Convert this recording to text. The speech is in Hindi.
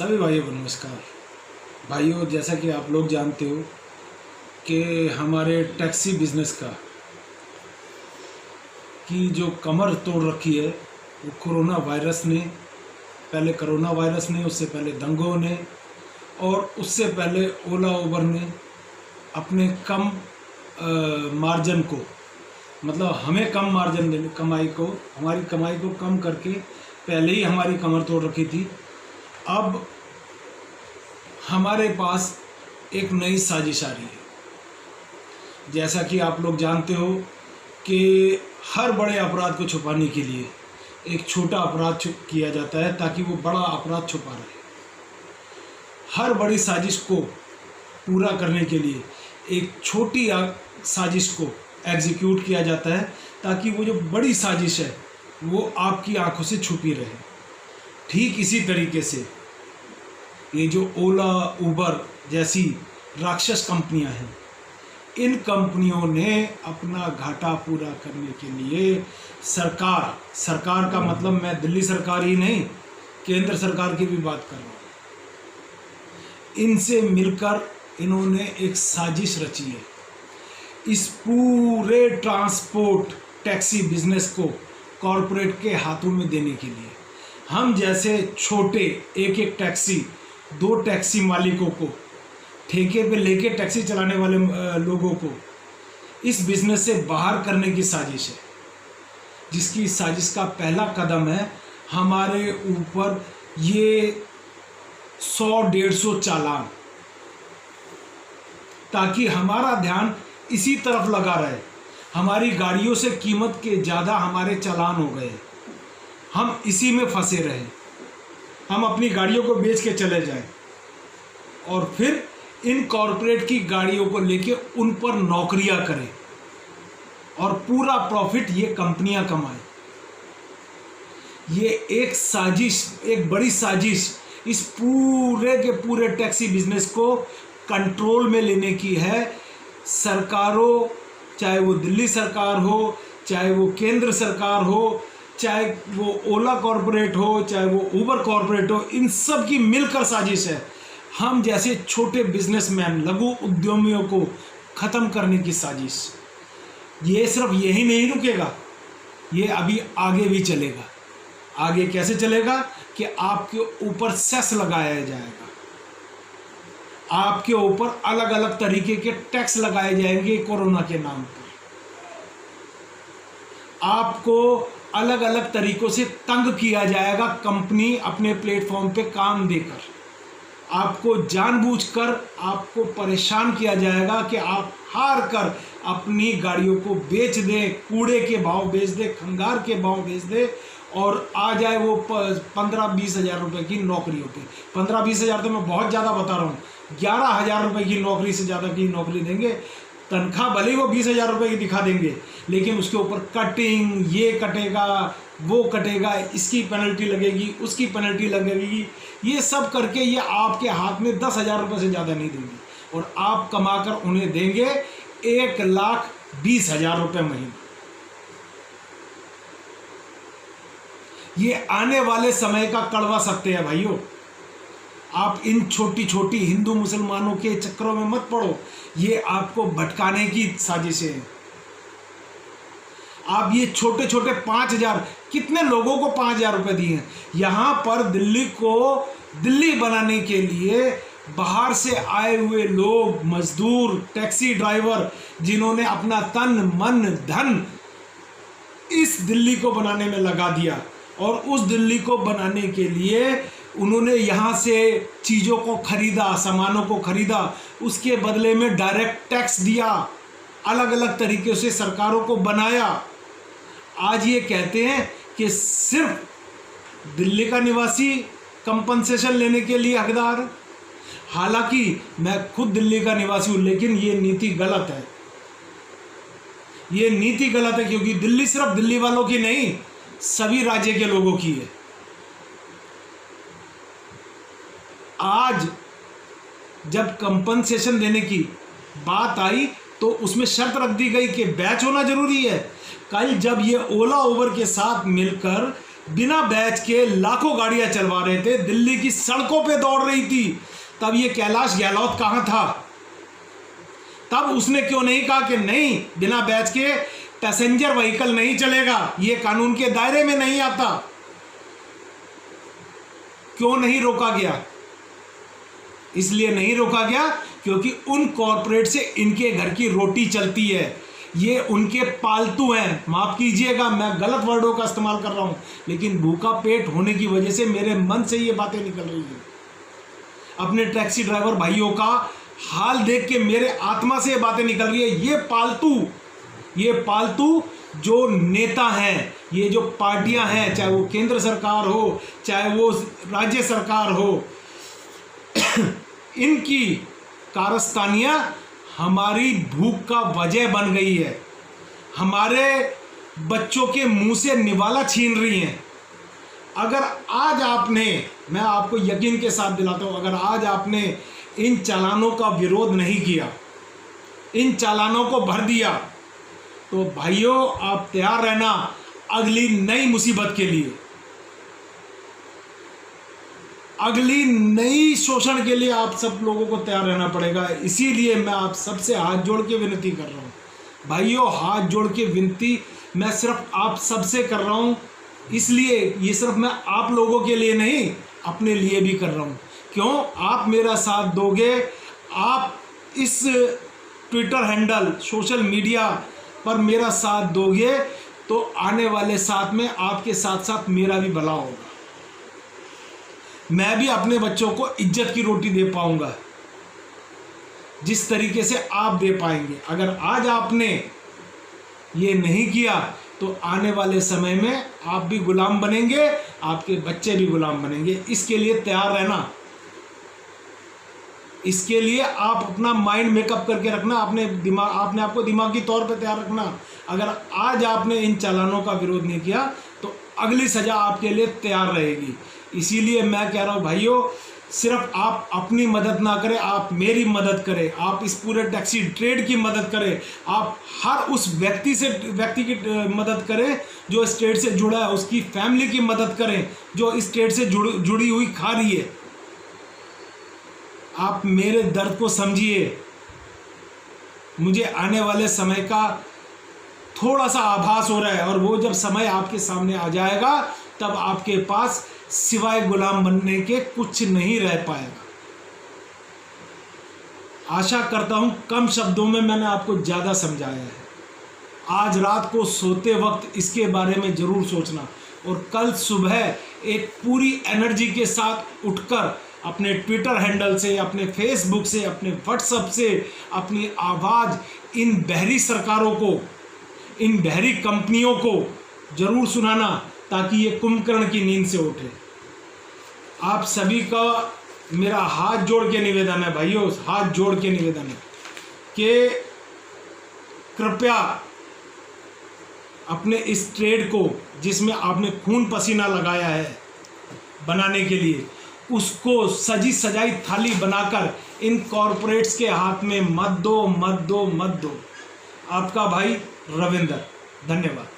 सभी भाइयों को नमस्कार। भाइयों, जैसा कि आप लोग जानते हो कि हमारे टैक्सी बिजनेस की जो कमर तोड़ रखी है वो कोरोना वायरस ने, उससे पहले दंगों ने और उससे पहले ओला उबर ने अपने कम मार्जिन को, मतलब हमें कम मार्जिन देने हमारी कमाई को कम करके पहले ही हमारी कमर तोड़ रखी थी। अब हमारे पास एक नई साजिश आ रही है। जैसा कि आप लोग जानते हो कि हर बड़े अपराध को छुपाने के लिए एक छोटा अपराध किया जाता है ताकि वो बड़ा अपराध छुपा रहे। हर बड़ी साजिश को पूरा करने के लिए एक छोटी साजिश को एग्जीक्यूट किया जाता है ताकि वो जो बड़ी साजिश है वो आपकी आंखों से छुपी रहे। ठीक इसी तरीके से ये जो ओला उबर जैसी राक्षस कंपनियां हैं, इन कंपनियों ने अपना घाटा पूरा करने के लिए सरकार का मतलब मैं दिल्ली सरकार ही नहीं, केंद्र सरकार की भी बात कर रहा हूँ, इनसे मिलकर इन्होंने एक साजिश रची है। इस पूरे ट्रांसपोर्ट टैक्सी बिजनेस को कॉरपोरेट के हाथों में देने के लिए हम जैसे छोटे एक टैक्सी, 2 टैक्सी मालिकों को, ठेके पे लेके टैक्सी चलाने वाले लोगों को इस बिजनेस से बाहर करने की साजिश है। जिसकी साजिश का पहला कदम है हमारे ऊपर ये 100-150 चालान, ताकि हमारा ध्यान इसी तरफ लगा रहे। हमारी गाड़ियों से कीमत के ज़्यादा हमारे चालान हो गए, हम इसी में फंसे रहे। हम अपनी गाड़ियों को बेच के चले जाएं और फिर इन कॉरपोरेट की गाड़ियों को लेके उन पर नौकरियां करें और पूरा प्रॉफिट ये कंपनियां कमाएं। ये एक साजिश, एक बड़ी साजिश इस पूरे के पूरे टैक्सी बिजनेस को कंट्रोल में लेने की है। सरकारों, चाहे वो दिल्ली सरकार हो, चाहे वो केंद्र सरकार हो, चाहे वो ओला कॉरपोरेट हो, चाहे वो उबर कॉरपोरेट हो, इन सब की मिलकर साजिश है। हम जैसे छोटे बिजनेसमैन, लघु उद्यमियों को ख़त्म करने की साजिश। ये सिर्फ यही नहीं रुकेगा, ये अभी आगे भी चलेगा। आगे कैसे चलेगा कि आपके ऊपर सेस लगाया जाएगा, आपके ऊपर अलग अलग तरीके के टैक्स लगाए जाएंगे कोरोना के नाम पर। आपको अलग अलग तरीकों से तंग किया जाएगा कंपनी अपने प्लेटफॉर्म पे काम देकर। आपको जानबूझकर आपको परेशान किया जाएगा कि आप हार कर अपनी गाड़ियों को बेच दें, कूड़े के भाव बेच दें, खंगार के भाव बेच दें और आ जाए वो 15-20 हज़ार रुपये की नौकरियों पे। 15-20 हज़ार तो मैं बहुत ज़्यादा बता रहा हूँ, 11,000 रुपये की नौकरी से ज़्यादा की नौकरी देंगे। तनख्वाह भले ही वो 20,000 रुपये की दिखा देंगे, लेकिन उसके ऊपर कटिंग, ये कटेगा, वो कटेगा, इसकी पेनल्टी लगेगी, उसकी पेनल्टी लगेगी, ये सब करके ये आपके हाथ में 10,000 रुपये से ज़्यादा नहीं देंगे और आप कमाकर उन्हें देंगे 1,20,000 रुपये महीना। ये आने वाले समय का कड़वा सत्य है भाइयों। आप इन छोटी छोटी हिंदू मुसलमानों के चक्करों में मत पड़ो, ये आपको भटकाने की साजिशें हैं। आप ये छोटे छोटे 5,000, कितने लोगों को 5,000 रुपये दिए हैं। यहाँ पर दिल्ली को दिल्ली बनाने के लिए बाहर से आए हुए लोग, मजदूर, टैक्सी ड्राइवर, जिन्होंने अपना तन मन धन इस दिल्ली को बनाने में लगा दिया और उस दिल्ली को बनाने के लिए उन्होंने यहाँ से चीज़ों को खरीदा, सामानों को खरीदा, उसके बदले में डायरेक्ट टैक्स दिया, अलग अलग तरीके से सरकारों को बनाया। आज ये कहते हैं कि सिर्फ दिल्ली का निवासी कंपनसेशन लेने के लिए हकदार है। हालांकि मैं खुद दिल्ली का निवासी हूँ, लेकिन ये नीति गलत है। ये नीति गलत है क्योंकि दिल्ली सिर्फ दिल्ली वालों की नहीं, सभी राज्य के लोगों की है। आज जब कंपनसेशन देने की बात आई तो उसमें शर्त रख दी गई कि बैच होना जरूरी है। कल जब ये ओला उबर के साथ मिलकर बिना बैच के लाखों गाड़ियां चलवा रहे थे, दिल्ली की सड़कों पे दौड़ रही थी, तब ये कैलाश गहलोत कहां था? तब उसने क्यों नहीं कहा कि नहीं, बिना बैच के पैसेंजर व्हीकल नहीं चलेगा, ये कानून के दायरे में नहीं आता? क्यों नहीं रोका गया? इसलिए नहीं रोका गया क्योंकि उन कॉरपोरेट से इनके घर की रोटी चलती है, ये उनके पालतू हैं। माफ कीजिएगा, मैं गलत वर्डों का इस्तेमाल कर रहा हूं, लेकिन भूखा पेट होने की वजह से मेरे मन से ये बातें निकल रही हैं। अपने टैक्सी ड्राइवर भाइयों का हाल देख के मेरे आत्मा से ये बातें निकल रही है। ये पालतू जो नेता हैं, ये जो पार्टियां हैं, चाहे वो केंद्र सरकार हो चाहे वो राज्य सरकार हो, इनकी कारस्तानियां हमारी भूख का वजह बन गई है, हमारे बच्चों के मुंह से निवाला छीन रही हैं। अगर आज आपने, मैं आपको यकीन के साथ दिलाता हूं, अगर आज आपने इन चालानों का विरोध नहीं किया, इन चालानों को भर दिया, तो भाइयों आप तैयार रहना अगली नई मुसीबत के लिए, अगली नई शोषण के लिए आप सब लोगों को तैयार रहना पड़ेगा। इसीलिए मैं आप सबसे हाथ जोड़ के विनती कर रहा हूँ भाइयों, हाथ जोड़ के विनती मैं सिर्फ आप सबसे कर रहा हूँ। इसलिए ये सिर्फ मैं आप लोगों के लिए नहीं, अपने लिए भी कर रहा हूँ। क्यों? आप मेरा साथ दोगे, आप इस ट्विटर हैंडल सोशल मीडिया पर मेरा साथ दोगे, तो आने वाले साथ में आपके साथ साथ मेरा भी भला होगा, मैं भी अपने बच्चों को इज्जत की रोटी दे पाऊंगा जिस तरीके से आप दे पाएंगे। अगर आज आपने ये नहीं किया तो आने वाले समय में आप भी गुलाम बनेंगे, आपके बच्चे भी गुलाम बनेंगे। इसके लिए तैयार रहना, इसके लिए आप अपना माइंड मेकअप करके रखना, आपने आपको दिमागी तौर पे तैयार रखना। अगर आज आपने इन चालानों का विरोध नहीं किया तो अगली सजा आपके लिए तैयार रहेगी। इसीलिए मैं कह रहा हूँ भाइयों, सिर्फ आप अपनी मदद ना करें, आप मेरी मदद करें, आप इस पूरे टैक्सी ट्रेड की मदद करें, आप हर उस व्यक्ति की मदद करें जो इस ट्रेड से जुड़ा है, उसकी फैमिली की मदद करें जो इस ट्रेड से जुड़ी हुई खा रही है। आप मेरे दर्द को समझिए। मुझे आने वाले समय का थोड़ा सा आभास हो रहा है, और वो जब समय आपके सामने आ जाएगा तब आपके पास सिवाय गुलाम बनने के कुछ नहीं रह पाएगा। आशा करता हूं कम शब्दों में मैंने आपको ज़्यादा समझाया है। आज रात को सोते वक्त इसके बारे में ज़रूर सोचना, और कल सुबह एक पूरी एनर्जी के साथ उठकर अपने ट्विटर हैंडल से, अपने फेसबुक से, अपने व्हाट्सएप से अपनी आवाज़ इन बहरी सरकारों को, इन बहरी कंपनियों को ज़रूर सुनाना, ताकि ये कुंभकर्ण की नींद से उठे। आप सभी का मेरा हाथ जोड़ के निवेदन है भाइयों, हाथ जोड़ के निवेदन है कि कृपया अपने इस ट्रेड को, जिसमें आपने खून पसीना लगाया है बनाने के लिए, उसको सजी सजाई थाली बनाकर इन कॉरपोरेट्स के हाथ में मत दो। आपका भाई रविंदर, धन्यवाद।